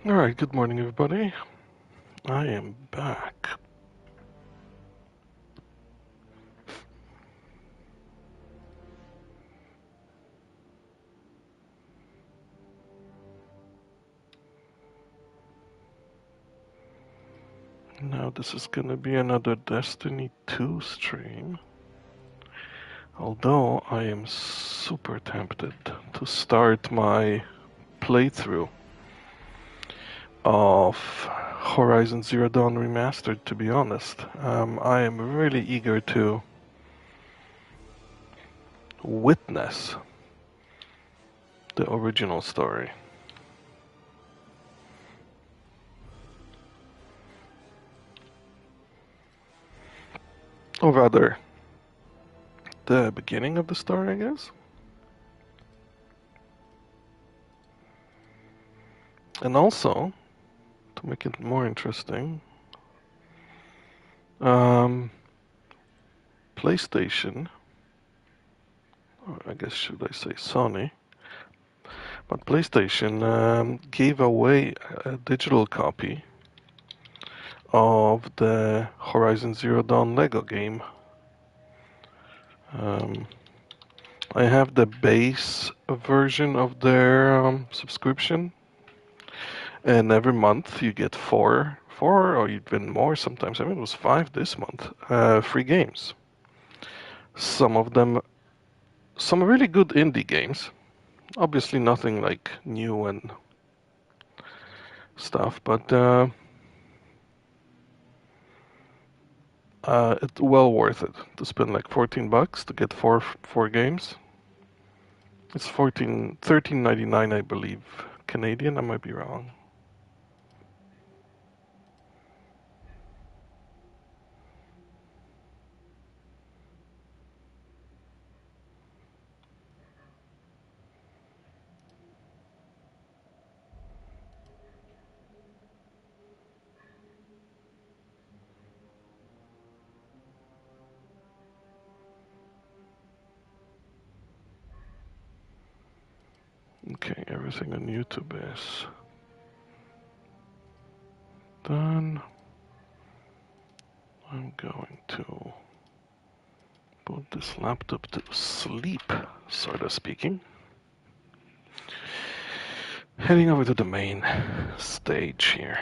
Alright, good morning everybody. I am back. Now this is gonna be another Destiny 2 stream. Although I am super tempted to start my playthrough of Horizon Zero Dawn Remastered, to be honest. I am really eager to witness the original story. Or rather, the beginning of the story, I guess. And also, to make it more interesting, PlayStation, or I guess should I say Sony, but PlayStation gave away a digital copy of the Horizon Zero Dawn Lego game. I have the base version of their subscription, and every month you get four or even more sometimes. I mean, it was 5 this month, free games. Some of them, some really good indie games. Obviously nothing like new and stuff, but it's well worth it to spend like $14 to get four games. It's 13.99, I believe, Canadian. I might be wrong. Okay, everything on YouTube is done. I'm going to put this laptop to sleep, sort of speaking. Heading over to the main stage here.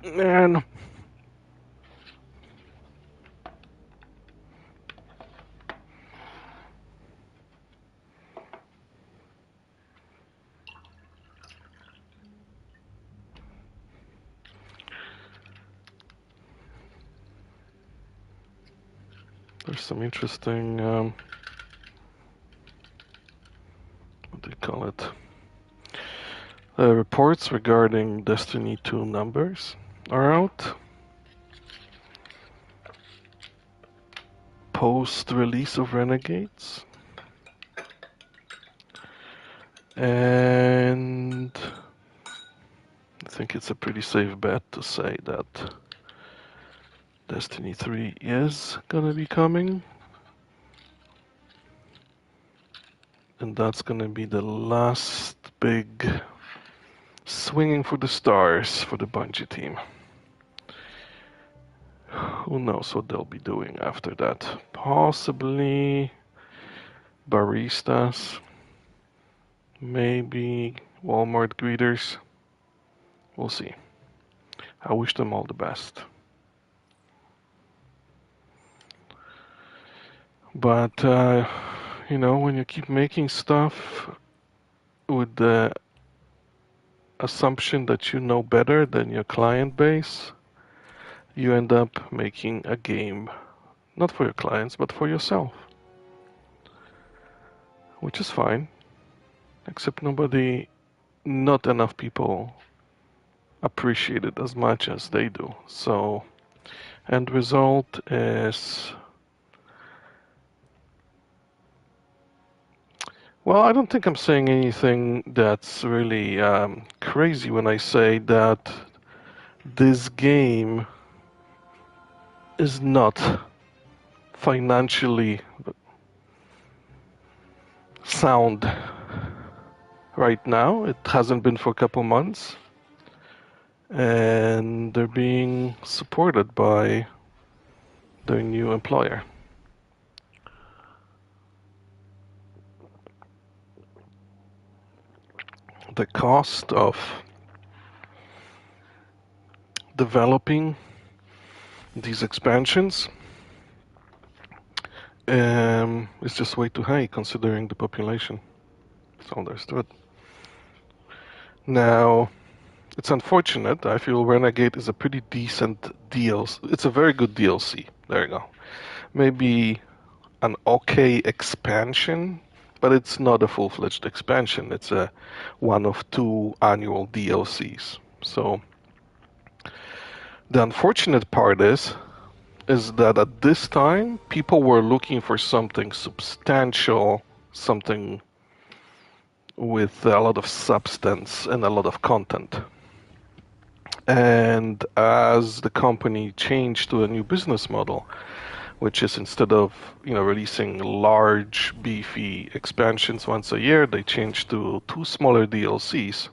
And there's some interesting, what do you call it? Reports regarding Destiny 2 numbers are out. Post-release of Renegades. And I think it's a pretty safe bet to say that Destiny 3 is gonna be coming. And that's gonna be the last big swinging for the stars for the Bungie team. Who knows what they'll be doing after that? Possibly baristas, maybe Walmart greeters. We'll see. I wish them all the best. But, you know, when you keep making stuff with the assumption that you know better than your client base, you end up making a game not for your clients, but for yourself. Which is fine, except not enough people appreciate it as much as they do. So, end result is, well, I don't think I'm saying anything that's really crazy when I say that this game is not financially sound. right now. It hasn't been for a couple months. And they're being supported by their new employer. The cost of developing these expansions is just way too high considering the population. It's understood. Now, it's unfortunate. I feel Renegade is a pretty decent DLC. It's a very good DLC. There you go. Maybe an okay expansion, but it's not a full-fledged expansion. It's a one of two annual DLCs. So the unfortunate part is that at this time people were looking for something substantial, something with a lot of substance and a lot of content. And as the company changed to a new business model, which is instead of releasing large beefy expansions once a year, they changed to two smaller DLCs.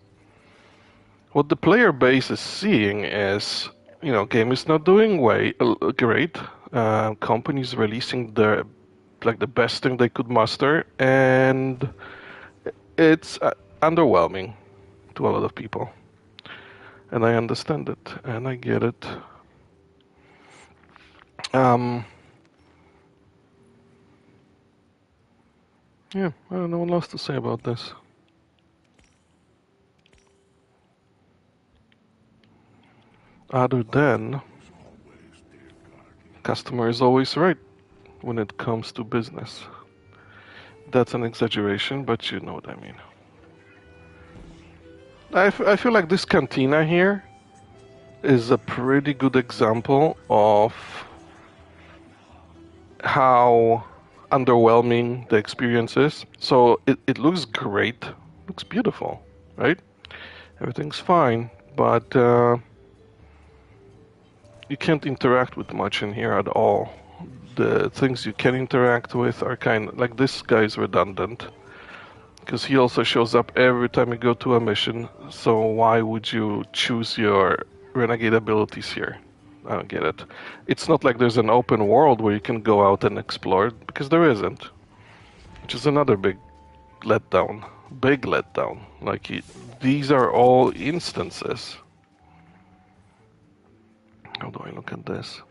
What the player base is seeing is, game is not doing great. Companies releasing the best thing they could muster, and it's underwhelming to a lot of people. And I understand it, and I get it. Yeah, I don't know what else to say about this. Other than, customer is always right when it comes to business. That's an exaggeration, but you know what I mean. I feel like this cantina here is a pretty good example of how underwhelming the experience is. So it looks great, looks beautiful, right? Everything's fine, but you can't interact with much in here at all. The things you can interact with are kind of like this guy's redundant because he also shows up every time you go to a mission. So why would you choose your renegade abilities here? I don't get it. It's not like there's an open world where you can go out and explore, because there isn't, which is another big letdown. Big letdown. Like these are all instances. How do I look at this?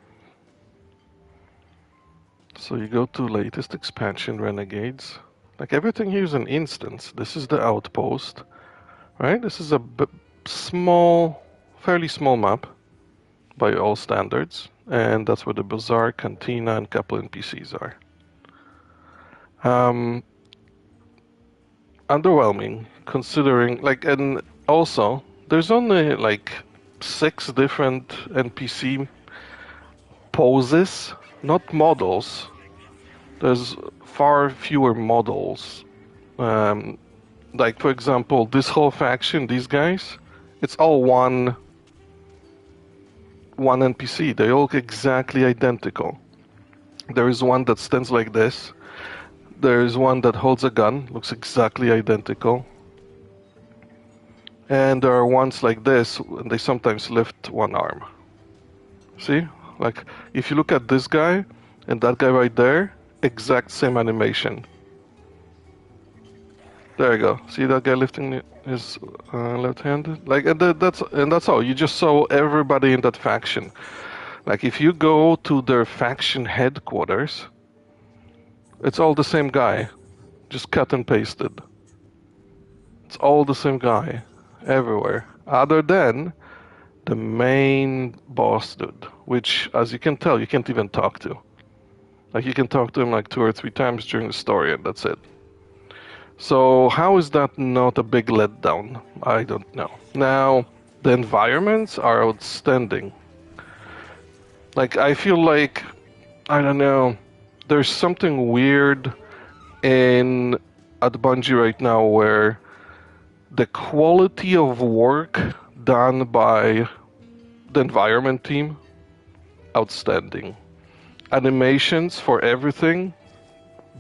So you go to latest expansion, Renegades. Like everything here is an instance. This is the outpost, right? This is a small, fairly small map by all standards, and that's where the bazaar, cantina, and couple NPCs are. Underwhelming, considering and also there's only 6 different NPC poses, not models. There's far fewer models. For example, this whole faction, these guys, it's all one NPC. They all look exactly identical. There is one that stands like this. There is one that holds a gun, looks exactly identical. And there are ones like this, and they sometimes lift one arm. See? Like, if you look at this guy and that guy right there, exact same animation. There you go. See that guy lifting his left hand? And that's all. You just saw everybody in that faction. Like, if you go to their faction headquarters, it's all the same guy, just cut and pasted. It's all the same guy, everywhere, other than the main boss dude, which, as you can tell, you can't even talk to. Like, you can talk to him 2 or 3 times during the story, and that's it. So how is that not a big letdown? I don't know. Now, the environments are outstanding. I feel like, I don't know, there's something weird at Bungie right now where the quality of work done by the environment team, outstanding. Animations for everything,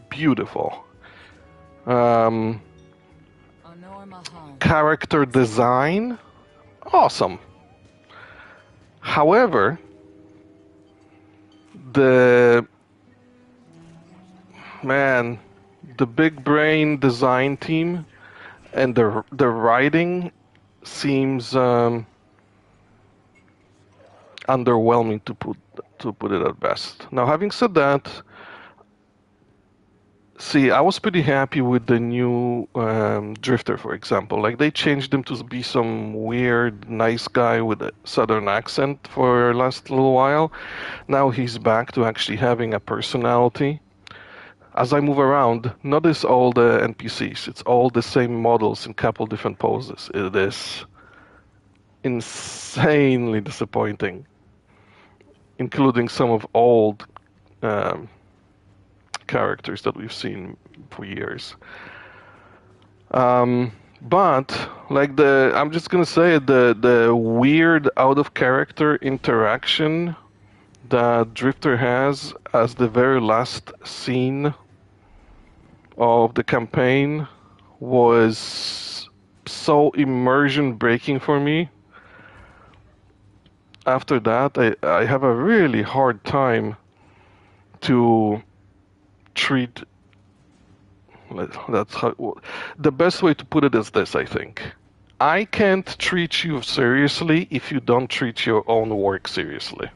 beautiful. Character design, awesome. However, the big brain design team and the writing seems underwhelming to put it at best. Now, having said that, see, I was pretty happy with the new Drifter, for example. Like, they changed him to be some weird, nice guy with a southern accent for last little while. Now he's back to actually having a personality. As I move around, notice all the NPCs. It's all the same models in a couple different poses. It is insanely disappointing, including some of old characters that we've seen for years. But like I'm just gonna say the weird out of character interaction that Drifter has as the very last scene of the campaign was so immersion breaking for me. After that, I have a really hard time to treat. That's how, the best way to put it is this, I think. I can't treat you seriously if you don't treat your own work seriously.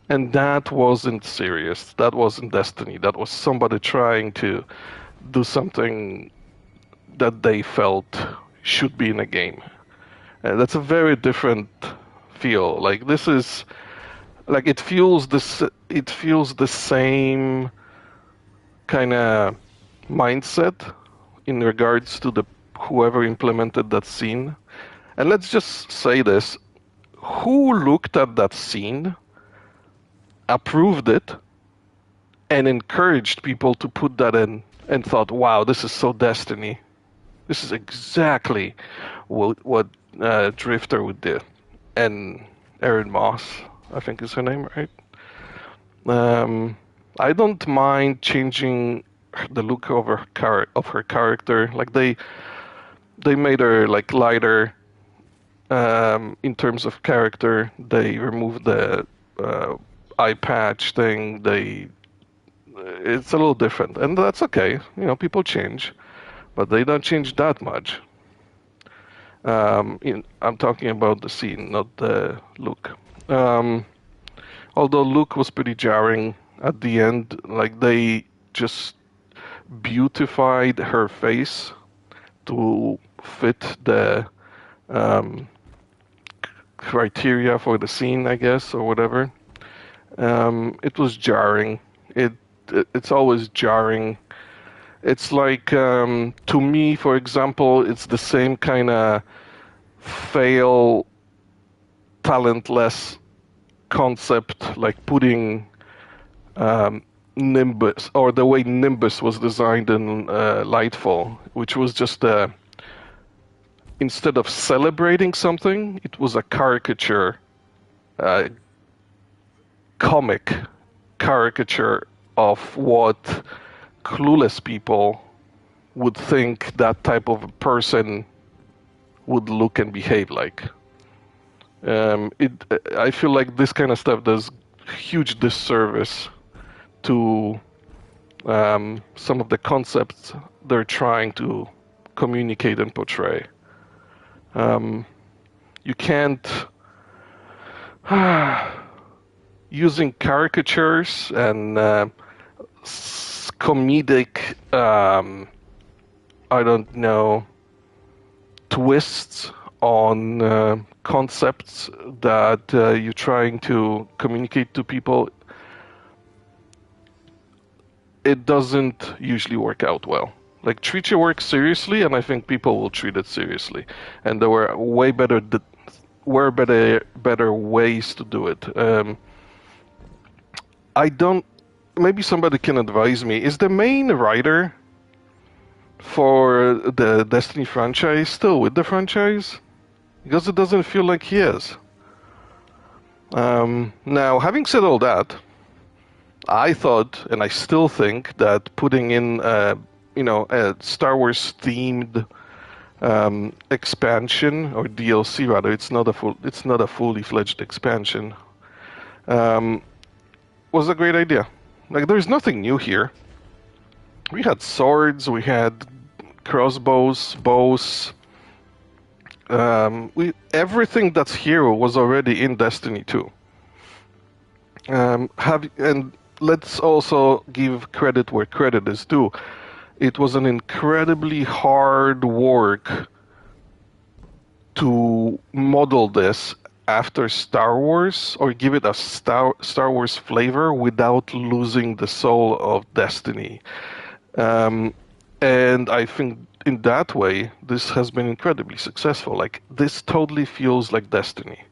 And that wasn't serious. That wasn't Destiny. That was somebody trying to do something that they felt should be in a game. That's a very different feel. Like, this is like it feels the same kind of mindset in regards to the whoever implemented that scene. And let's just say this: who looked at that scene, approved it, and encouraged people to put that in, and thought, "Wow, this is so Destiny. This is exactly what Drifter would do." And Erin Moss, I think is her name, right? I don't mind changing the look of her character. Like, they made her like lighter in terms of character. They removed the eye patch thing. It's a little different, and that's okay. You know, people change, but they don't change that much. I'm talking about the scene, not the look. Although look was pretty jarring at the end, like they just beautified her face to fit the criteria for the scene, I guess, or whatever. It was jarring. It's always jarring. It's like, to me, for example, it's the same kind of fail, talentless concept, like putting Nimbus, or the way Nimbus was designed in Lightfall, which was just instead of celebrating something, it was a caricature, comic caricature of what clueless people would think that type of a person would look and behave like. I feel like this kind of stuff does huge disservice to some of the concepts they're trying to communicate and portray. You can't using caricatures and comedic, I don't know, twists on concepts that you're trying to communicate to people. It doesn't usually work out well. Like, treat your work seriously, and I think people will treat it seriously. And there were better ways to do it. I don't. Maybe somebody can advise me. Is the main writer for the Destiny franchise still with the franchise? Because it doesn't feel like he is. Now, having said all that, I thought, and I still think, that putting in a Star Wars themed expansion or DLC rather. It's not a fully fledged expansion. Was a great idea. Like there's nothing new here. We had swords, we had crossbows, bows. We everything that's here was already in Destiny 2. And let's also give credit where credit is due. It was an incredibly hard work to model this after Star Wars or give it a Star Wars flavor without losing the soul of Destiny. And I think in that way, this has been incredibly successful. Like, this totally feels like Destiny.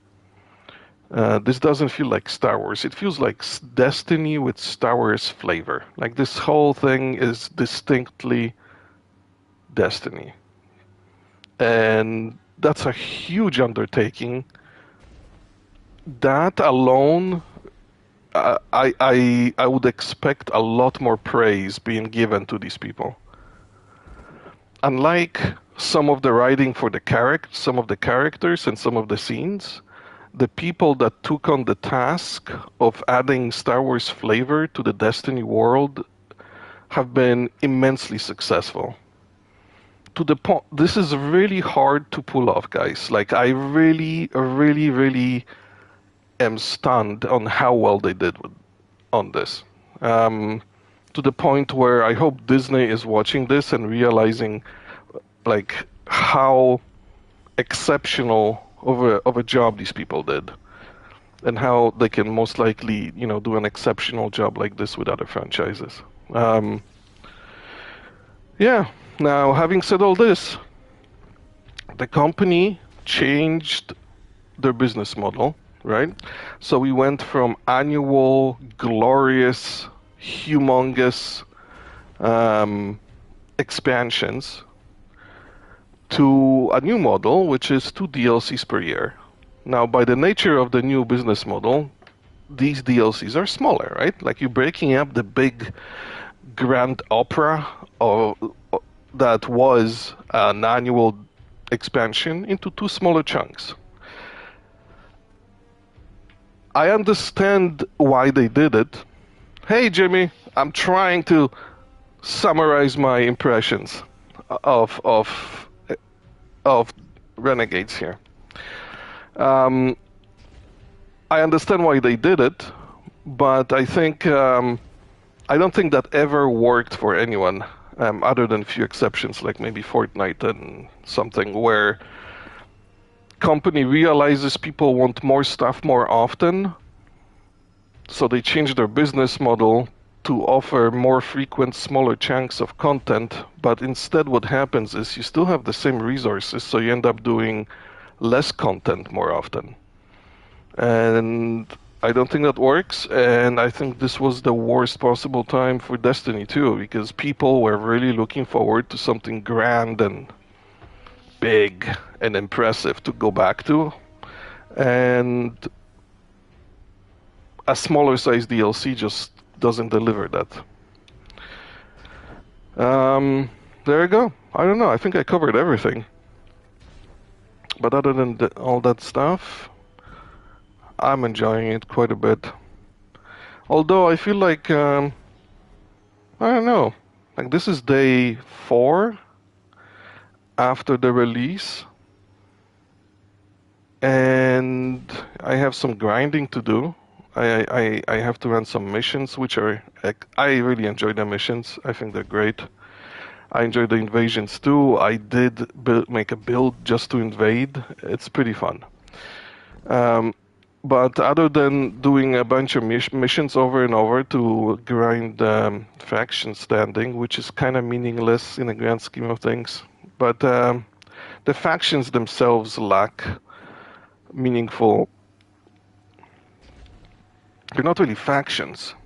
This doesn't feel like Star Wars. It feels like Destiny with Star Wars flavor. Like, this whole thing is distinctly Destiny. And that's a huge undertaking. That alone, I would expect a lot more praise being given to these people. Unlike some of the writing for some of the characters and some of the scenes, the people that took on the task of adding Star Wars flavor to the Destiny world have been immensely successful. To the point, this is really hard to pull off, guys. Like, I really, really, really am stunned on how well they did on this. To the point where I hope Disney is watching this and realizing like how exceptional of a job these people did, and how they can most likely do an exceptional job like this with other franchises. Yeah. Now, having said all this, the company changed their business model, right? So we went from annual, glorious, humongous expansions to a new model, which is 2 DLCs per year. Now, by the nature of the new business model, these DLCs are smaller, right? Like, you're breaking up the big grand opera that was an annual expansion into 2 smaller chunks. I understand why they did it. Hey, Jimmy, I'm trying to summarize my impressions of Renegades here. I understand why they did it, but I think I don't think that ever worked for anyone, other than a few exceptions, like maybe Fortnite and something, where company realizes people want more stuff more often, so they change their business model to offer more frequent, smaller chunks of content. But instead, what happens is you still have the same resources, so you end up doing less content more often. And I don't think that works, and I think this was the worst possible time for Destiny 2, because people were really looking forward to something grand and big and impressive to go back to, and a smaller size DLC just doesn't deliver that. There you go. I don't know, I think I covered everything. But other than all that stuff, I'm enjoying it quite a bit. Although I feel like, I don't know, like this is day 4 after the release, and I have some grinding to do. I have to run some missions, which are, I really enjoy the missions. I think they're great. I enjoy the invasions too. I did make a build just to invade. It's pretty fun. But other than doing a bunch of missions over and over to grind faction standing, which is kind of meaningless in the grand scheme of things, but the factions themselves lack meaningful. They're not really factions.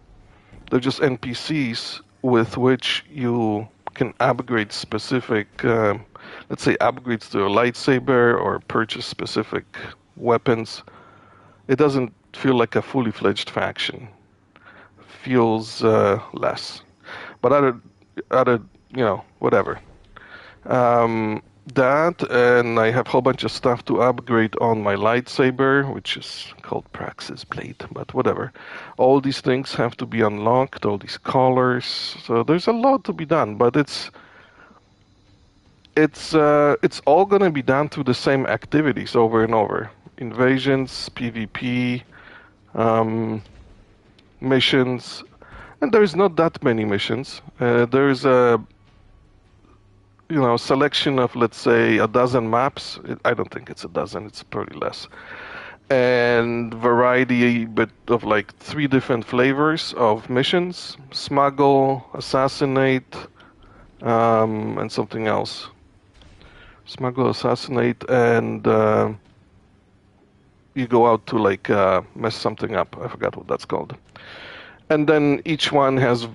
They're just NPCs with which you can upgrade specific, let's say, upgrades to a lightsaber or purchase specific weapons. It doesn't feel like a fully fledged faction. It feels less. But other whatever. That, and I have a whole bunch of stuff to upgrade on my lightsaber, which is called Praxis Blade, but whatever. All these things have to be unlocked, all these colors. So there's a lot to be done, but it's all gonna be done through the same activities over and over. Invasions, PvP, missions, and there's not that many missions. There's a selection of, let's say, a dozen maps. I don't think it's a dozen, it's probably less. And variety, but of like 3 different flavors of missions: smuggle, assassinate, and something else. Smuggle, assassinate, and you go out to like mess something up. I forgot what that's called. And then each one has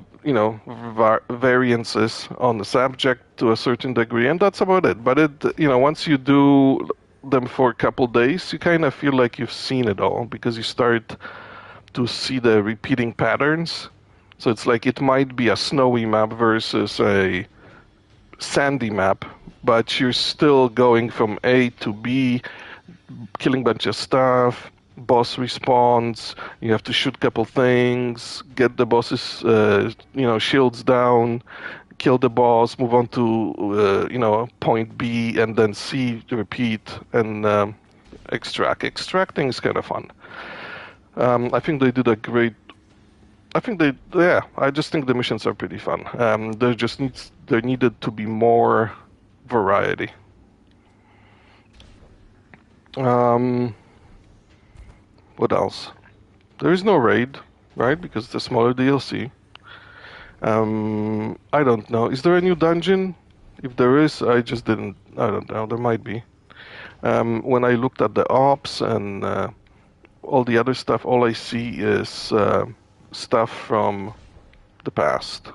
variances on the subject to a certain degree, and that's about it. But once you do them for a couple days, you kind of feel like you've seen it all, because you start to see the repeating patterns. So it's like it might be a snowy map versus a sandy map, but you're still going from A to B, killing a bunch of stuff. Boss respawns. You have to shoot a couple things, get the boss's shields down, kill the boss, move on to point B, and then C, repeat, and extract. Extracting is kind of fun. I think they did a great. I just think the missions are pretty fun. There needed to be more variety. What else? There is no raid, right? Because it's a smaller DLC. I don't know. Is there a new dungeon? If there is, I don't know. There might be. When I looked at the ops and all the other stuff, all I see is stuff from the past.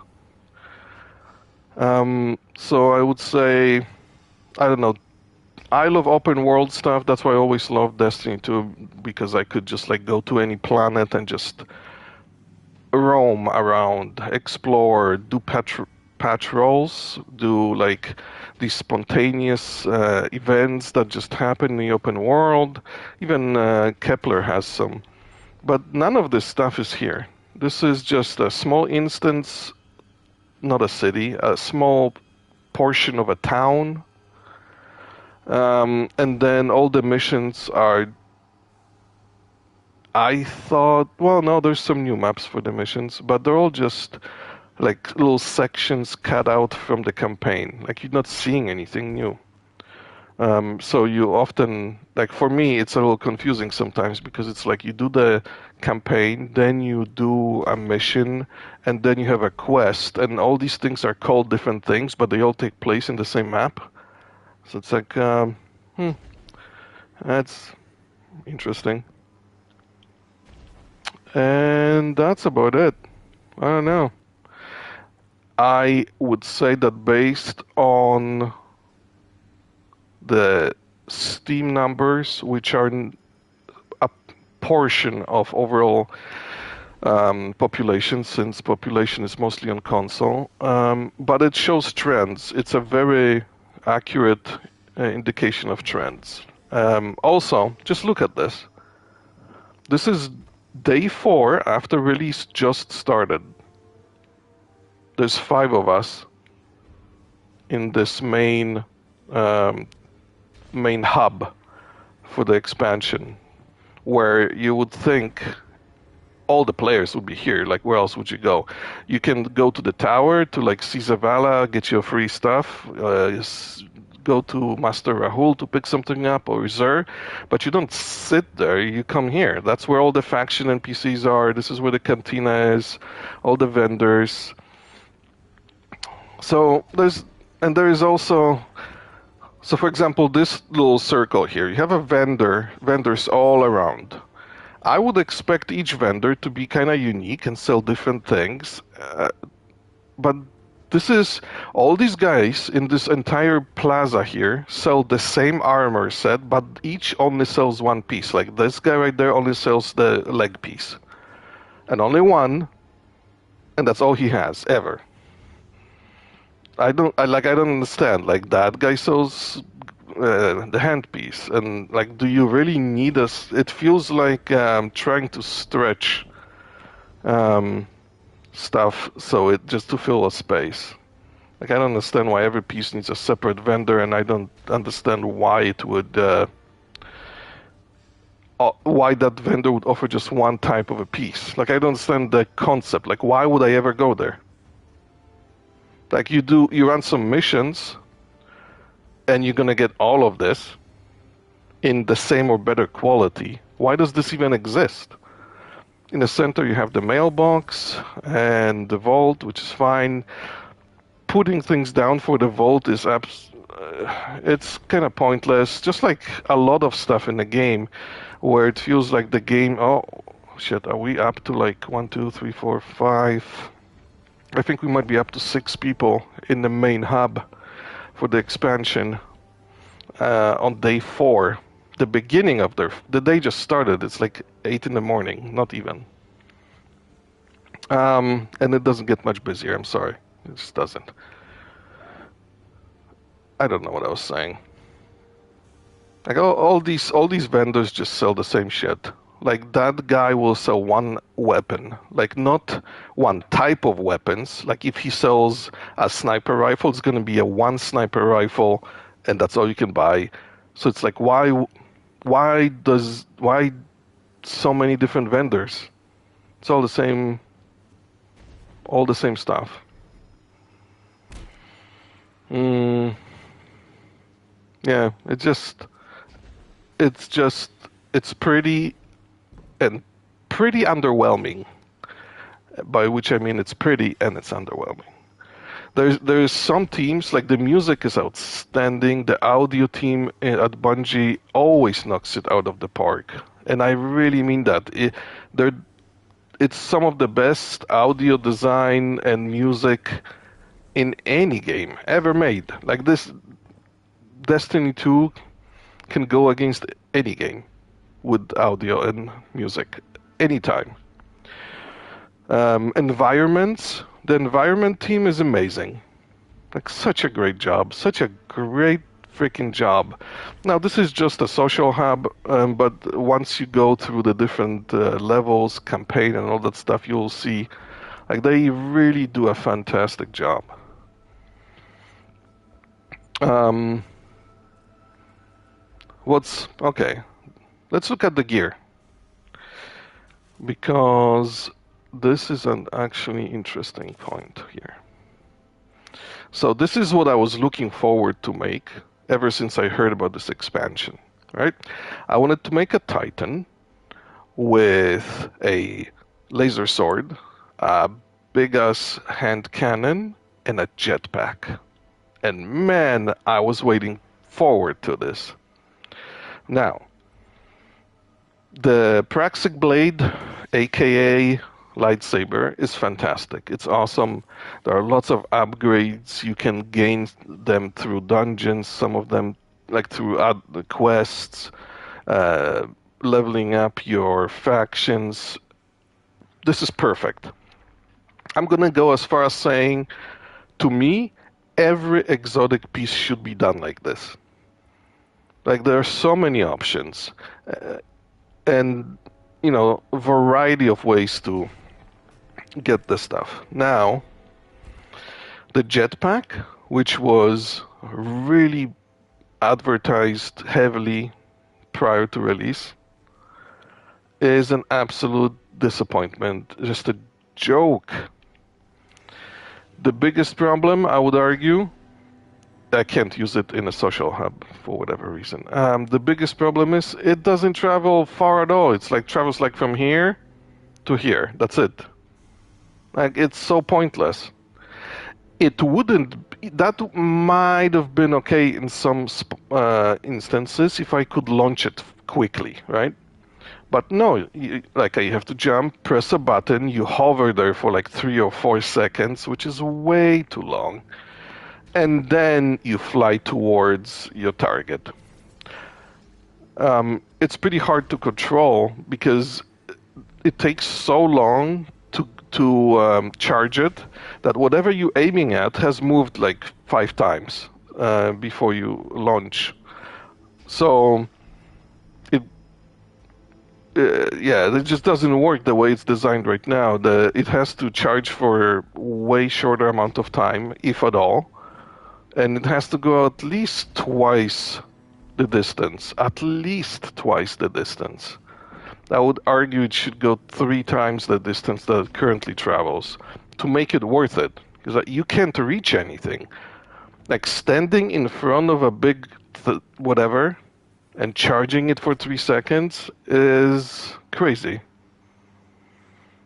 So I would say, I don't know. I love open world stuff. That's why I always loved Destiny 2, because I could just like go to any planet and just roam around, explore, do patrols, do like these spontaneous events that just happen in the open world. Even Kepler has some. But none of this stuff is here. This is just a small instance, not a city, a small portion of a town. And then all the missions are, I thought, well, no, there's some new maps for the missions, but they're all just like little sections cut out from the campaign. Like, you're not seeing anything new. So you often, like, for me, it's a little confusing sometimes, because it's like you do the campaign, then you do a mission, and then you have a quest, and all these things are called different things, but they all take place in the same map. So it's like, that's interesting. And that's about it. I don't know. I would say that based on the Steam numbers, which are a portion of overall population, since population is mostly on console, but it shows trends. It's a very accurate indication of trends. Also, just look at this. This is day 4 after release just started. There's 5 of us in this main hub for the expansion, where you would think all the players would be here. Like, where else would you go? You can go to the tower to like see Zavala, get your free stuff, go to Master Rahul to pick something up, or Zer, but you don't sit there, you come here. That's where all the faction NPCs are. This is where the cantina is, all the vendors. So there is also, so for example, this little circle here, you have a vendors all around. I would expect each vendor to be kind of unique and sell different things, but this is, all these guys in this entire plaza here sell the same armor set, but each only sells one piece. Like, this guy right there only sells the leg piece, and only one, and that's all he has ever. I don't understand. Like that guy sells the handpiece, and like, do you really need us? It feels like trying to stretch um, stuff so it just to fill a space. Like I don't understand why every piece needs a separate vendor, and I don't understand why it would why that vendor would offer just one type of a piece. Like I don't understand the concept. Like why would I ever go there? Like you run some missions, and you're gonna get all of this in the same or better quality. Why does this even exist? In the center, you have the mailbox and the vault, which is fine. Putting things down for the vault is it's kind of pointless. Just like a lot of stuff in the game, where it feels like the game. Oh shit! Are we up to like 1, 2, 3, 4, 5? I think we might be up to 6 people in the main hub for the expansion on day 4. The beginning of the day just started. It's like 8 in the morning, not even. And it doesn't get much busier. I'm sorry, it just doesn't. I don't know what I was saying. Like all these vendors just sell the same shit. Like that guy will sell one weapon, like not one type of weapons. Like if he sells a sniper rifle, it's gonna be a one sniper rifle, and that's all you can buy. So it's like why so many different vendors? It's all the same stuff. Mm, yeah, it's just it's pretty and pretty underwhelming. By which I mean it's pretty and it's underwhelming. There's some teams like the music is outstanding. The audio team at Bungie always knocks it out of the park, and I really mean that. It's some of the best audio design and music in any game ever made. Like this, Destiny 2 can go against any game with audio and music anytime. Environments. The environment team is amazing. Like such a great job, such a great freaking job. Now this is just a social hub, but once you go through the different levels, campaign, and all that stuff, you'll see like they really do a fantastic job. What's okay? Let's look at the gear because this is an actually interesting point here. So this is what I was looking forward to make ever since I heard about this expansion, right? I wanted to make a Titan with a laser sword, a big-ass hand cannon, and a jetpack. And man, I was waiting forward to this. Now, the Praxic Blade, aka lightsaber, is fantastic. It's awesome. There are lots of upgrades. You can gain them through dungeons, some of them like through the quests, leveling up your factions. This is perfect. I'm gonna go as far as saying, to me, every exotic piece should be done like this. Like there are so many options, and a variety of ways to get this stuff. Now, the jetpack, which was really advertised heavily prior to release, is an absolute disappointment. Just a joke. The biggest problem, I would argue, I can't use it in a social hub for whatever reason. The biggest problem is it doesn't travel far at all. It's like travels like from here to here. That's it. Like it's so pointless. It wouldn't. That might have been okay in some instances if I could launch it quickly, right? But no, you have to jump, press a button, you hover there for like 3 or 4 seconds, which is way too long, and then you fly towards your target. It's pretty hard to control because it takes so long to charge it, that whatever you're aiming at has moved like 5 times before you launch. So it yeah, it just doesn't work the way it's designed right now. It has to charge for way shorter amount of time, if at all, and it has to go at least twice the distance. At least twice the distance. I would argue it should go 3 times the distance that it currently travels to make it worth it. Because you can't reach anything. Like standing in front of a big whatever and charging it for 3 seconds is crazy.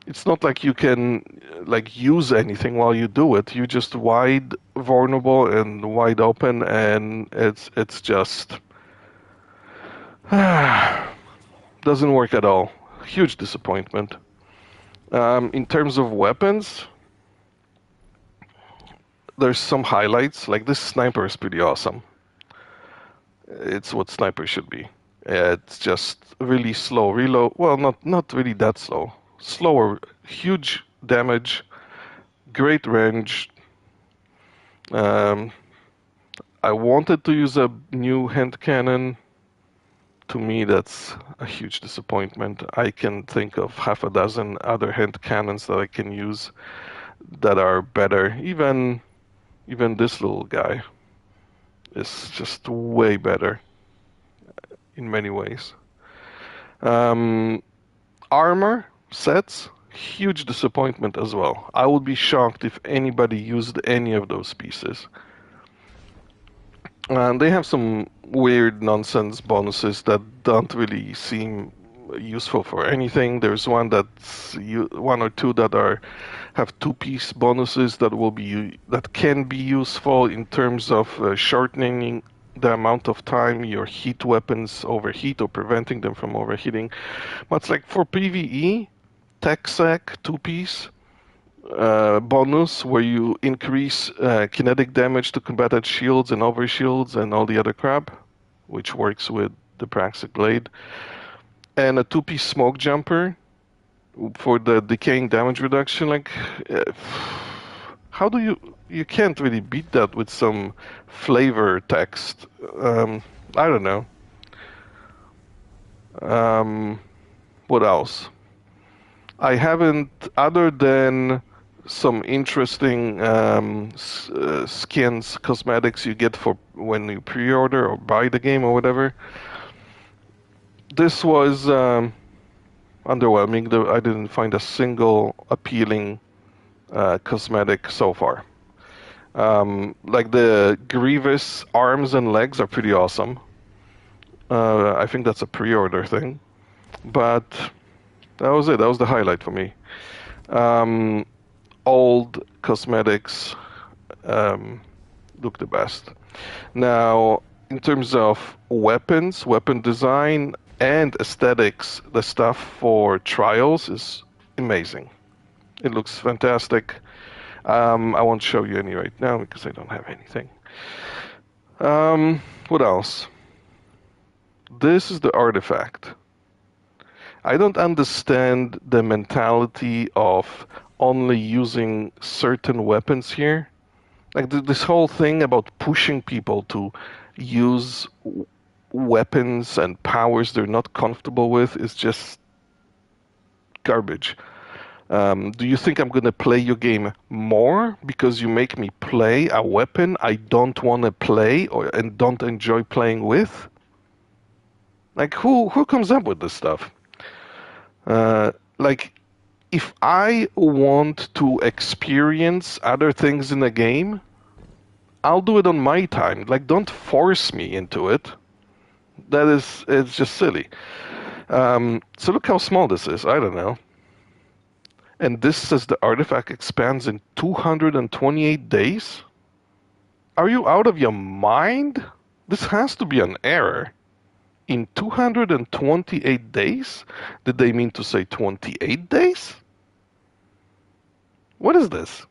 It's not like you can like use anything while you do it. You're just wide vulnerable and wide open, and it's just doesn't work at all. Huge disappointment. In terms of weapons, there's some highlights. Like this sniper is pretty awesome. It's what sniper should be. It's just really slow reload. Well, not really that slow. Slower, huge damage, great range. I wanted to use a new hand cannon. To me, that's a huge disappointment. I can think of half a dozen other hand cannons that I can use that are better. Even this little guy is just way better in many ways. Armor sets, huge disappointment as well. I would be shocked if anybody used any of those pieces. And they have some weird nonsense bonuses that don't really seem useful for anything. There's one or two that have 2-piece bonuses that can be useful in terms of shortening the amount of time your heat weapons overheat or preventing them from overheating. But it's like for PvE, TechSec 2-piece bonus where you increase kinetic damage to combated shields and overshields and all the other crap, which works with the Praxic Blade, and a 2-piece smoke jumper for the decaying damage reduction. Like, how do you can't really beat that with some flavor text. I don't know. What else? I haven't, other than some interesting skins, cosmetics you get for when you pre-order or buy the game or whatever. This was underwhelming. I didn't find a single appealing cosmetic so far. Like the Grievous arms and legs are pretty awesome. I think that's a pre-order thing. But that was it. That was the highlight for me. Old cosmetics look the best. Now, in terms of weapons, weapon design, and aesthetics, the stuff for trials is amazing. It looks fantastic. I won't show you any right now because I don't have anything. What else? This is the artifact. I don't understand the mentality of only using certain weapons here. Like this whole thing about pushing people to use weapons and powers they're not comfortable with is just garbage. Do you think I'm going to play your game more because you make me play a weapon I don't want to play and don't enjoy playing with? Like, who comes up with this stuff? Like, if I want to experience other things in the game, I'll do it on my time. Like, don't force me into it. It's just silly. So look how small this is. I don't know. And this says the artifact expands in 228 days? Are you out of your mind? This has to be an error. In 228 days? Did they mean to say 28 days? What is this?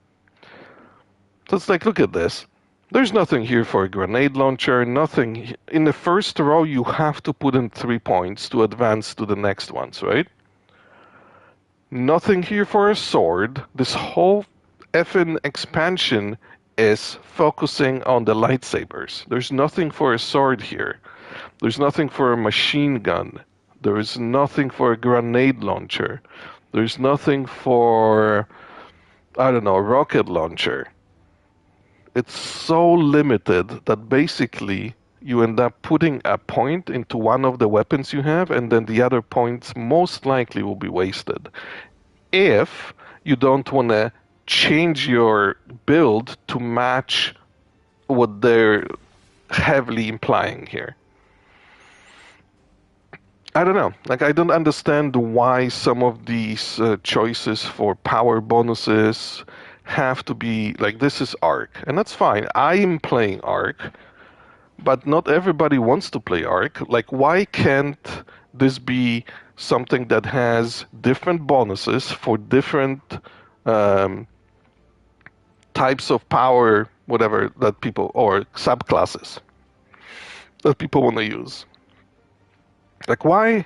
So it's like, look at this. There's nothing here for a grenade launcher, nothing. In the first row, you have to put in 3 points to advance to the next ones, right? Nothing here for a sword. This whole effing expansion is focusing on the lightsabers. There's nothing for a sword here. There's nothing for a machine gun. There is nothing for a grenade launcher. There's nothing for, I don't know, a rocket launcher. It's so limited that basically you end up putting a point into one of the weapons you have, and then the other points most likely will be wasted. If you don't want to change your build to match what they're heavily implying here. I don't know. Like, I don't understand why some of these choices for power bonuses have to be like this is Arc, and that's fine. I am playing Arc, but not everybody wants to play Arc. Like, why can't this be something that has different bonuses for different um, types of power, whatever that people or subclasses that people want to use? Like, why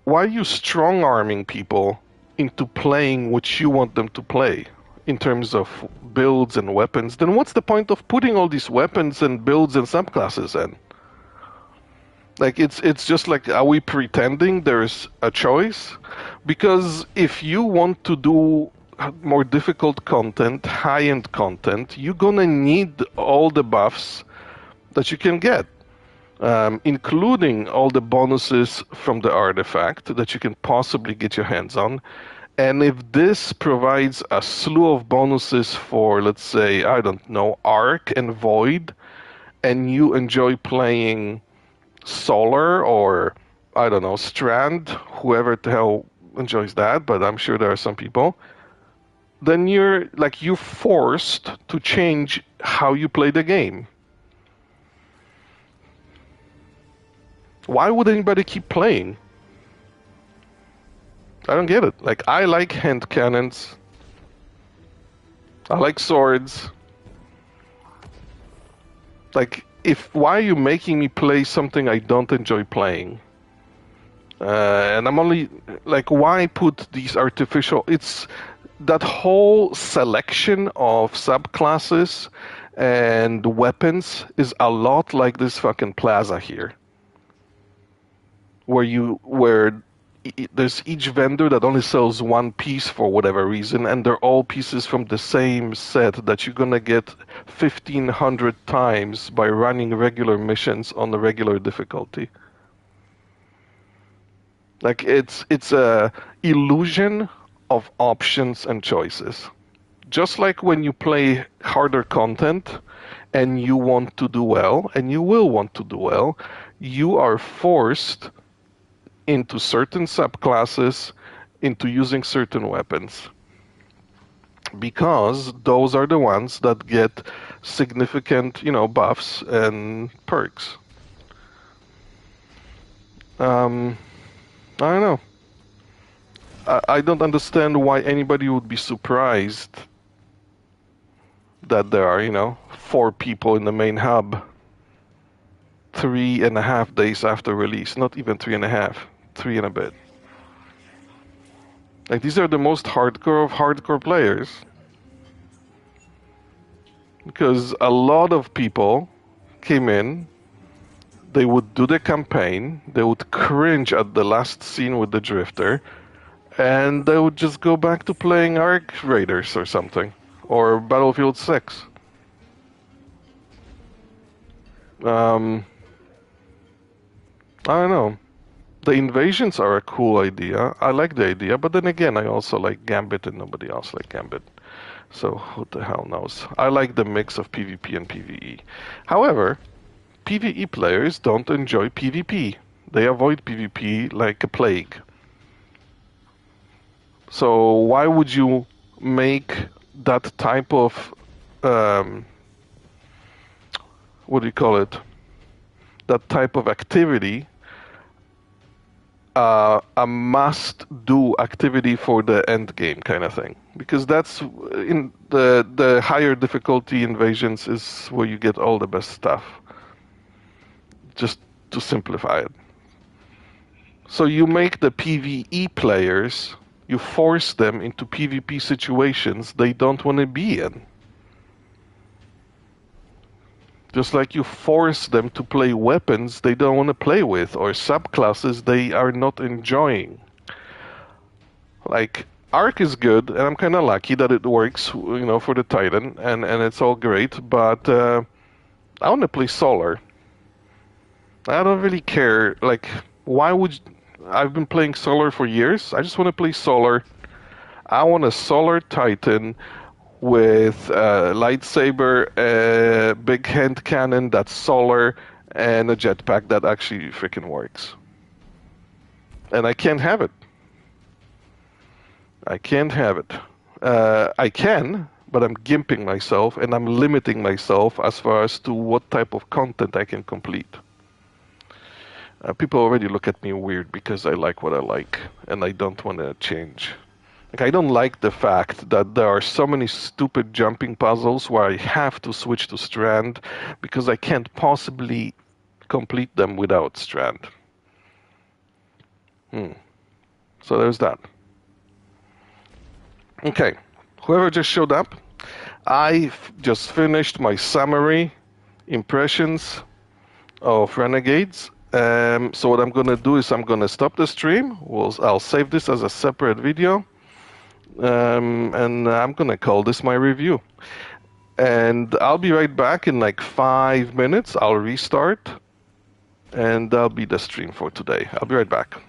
are you strong arming people into playing what you want them to play in terms of builds and weapons? Then what's the point of putting all these weapons and builds and subclasses in? Like, it's just like, are we pretending there's a choice? Because if you want to do more difficult content, high-end content, you're gonna need all the buffs that you can get. Including all the bonuses from the artifact that you can possibly get your hands on. And if this provides a slew of bonuses for, let's say, I don't know, Arc and Void, and you enjoy playing Solar or, I don't know, Strand, whoever the hell enjoys that, but I'm sure there are some people, then you're forced to change how you play the game. Why would anybody keep playing? I don't get it. Like, I like hand cannons. I like swords. Like, why are you making me play something I don't enjoy playing? And I'm only, like, why put these artificial... It's that whole selection of subclasses and weapons is a lot like this fucking plaza here. Where there's each vendor that only sells one piece for whatever reason, and they're all pieces from the same set that you're gonna get 1,500 times by running regular missions on the regular difficulty. Like, it's a illusion of options and choices. Just like when you play harder content and you want to do well, and you will want to do well, you are forced into certain subclasses, into using certain weapons. Because those are the ones that get significant, buffs and perks. I don't know. I don't understand why anybody would be surprised that there are, 4 people in the main hub 3.5 days after release. Not even 3.5. 3 and a bit. Like, these are the most hardcore of hardcore players. Because a lot of people came in, they would do the campaign, they would cringe at the last scene with the Drifter, and they would just go back to playing Arc Raiders or something. Or Battlefield 6. I don't know. The invasions are a cool idea. I like the idea, but then again, I also like Gambit and nobody else like Gambit. So who the hell knows? I like the mix of PvP and PvE. However, PvE players don't enjoy PvP. They avoid PvP like a plague. So why would you make that type of what do you call it? That type of activity a must-do activity for the end game kind of thing, because that's in the higher difficulty invasions is where you get all the best stuff. Just to simplify it, so you make the PvE players You force them into PvP situations they don't want to be in. Just like you force them to play weapons they don't want to play with, or subclasses they are not enjoying. Like, Arc is good, and I'm kind of lucky that it works, for the Titan, and it's all great, but I want to play Solar. I don't really care. Like, why would... I've been playing Solar for years. I just want to play Solar. I want a Solar Titan with a lightsaber, a big hand cannon that's solar, and a jetpack that actually freaking works. And I can't have it. I can't have it. I can, but I'm gimping myself and I'm limiting myself as far as to what type of content I can complete. People already look at me weird because I like what I like and I don't want to change. Like, I don't like the fact that there are so many stupid jumping puzzles where I have to switch to Strand because I can't possibly complete them without Strand. So there's that. Okay, whoever just showed up, I just finished my summary impressions of Renegades. So what I'm going to do is I'm going to stop the stream. I'll save this as a separate video. And I'm gonna call this my review. And I'll be right back in like 5 minutes. I'll restart, and that'll be the stream for today. I'll be right back.